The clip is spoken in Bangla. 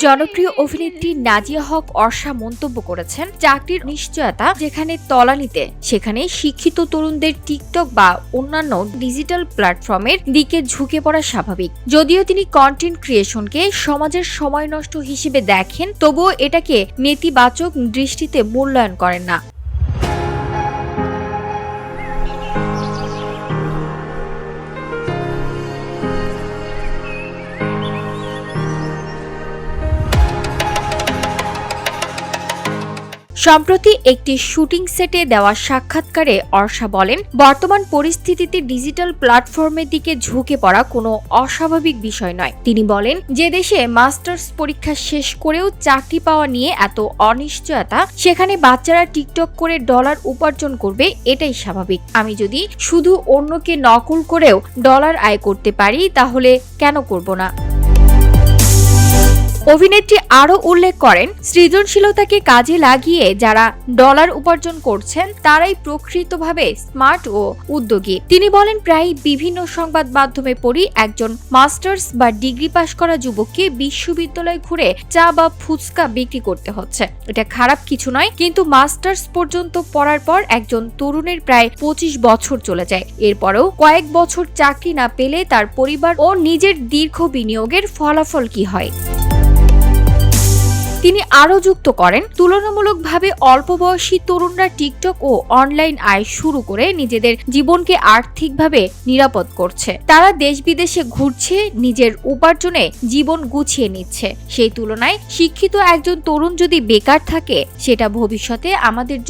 জনপ্রিয় অভিনেত্রী নাজিয়া হক অর্ষা মন্তব্য করেছেন, চাকরির নিশ্চয়তা যেখানে তলানিতে সেখানে শিক্ষিত তরুণদের টিকটক বা অন্যান্য ডিজিটাল প্ল্যাটফর্মের দিকে ঝুঁকে পড়া স্বাভাবিক। যদিও তিনি কন্টেন্ট ক্রিয়েশনকে সমাজের সময় নষ্ট হিসেবে দেখেন, তবুও এটাকে নেতিবাচক দৃষ্টিতে মূল্যায়ন করেন না। সম্প্রতি একটি শুটিং সেটে দেওয়া সাক্ষাৎকারে অর্ষা বলেন, বর্তমান পরিস্থিতিতে ডিজিটাল প্ল্যাটফর্মের দিকে ঝুঁকে পড়া কোনো অস্বাভাবিক বিষয় নয়। তিনি বলেন, যে দেশে মাস্টার্স পরীক্ষা শেষ করেও চাকরি পাওয়া নিয়ে এত অনিশ্চয়তা, সেখানে বাচ্চারা টিকটক করে ডলার উপার্জন করবে, এটাই স্বাভাবিক। আমি যদি শুধু অন্যকে নকল করেও ডলার আয় করতে পারি, তাহলে কেন করব না? অভিনেত্রী আরও উল্লেখ করেন, সৃজনশীলতাকে কাজে লাগিয়ে যারা ডলার উপার্জন করছেন তারাই প্রকৃতভাবে স্মার্ট ও উদ্যোগী। তিনি বলেন, প্রায় বিভিন্ন সংবাদ মাধ্যমে পড়ি একজন মাস্টার্স বা ডিগ্রি পাশ করা যুবককে বিশ্ববিদ্যালয় ঘুরে চা বা ফুচকা বিক্রি করতে হচ্ছে। এটা খারাপ কিছু নয়, কিন্তু মাস্টার্স পর্যন্ত পড়ার পর একজন তরুণের প্রায় 25 বছর চলে যায়। এরপরেও কয়েক বছর চাকরি না পেলে তার পরিবার ও নিজের দীর্ঘ বিনিয়োগের ফলাফল কি হয়? তিনি আরও যুক্ত করেন, তুলনামূলকভাবে অল্প বয়সী তরুণরা টিকটক ও অনলাইন আয় শুরু করে নিজেদের জীবনকে আর্থিকভাবে নিরাপদ করছে। তারা দেশ বিদেশে ঘুরছে, নিজের উপার্জনে জীবন গুছিয়ে নিচ্ছে। সেই তুলনায় শিক্ষিত একজন তরুণ যদি বেকার থাকে, সেটা ভবিষ্যতে আমাদের জন্য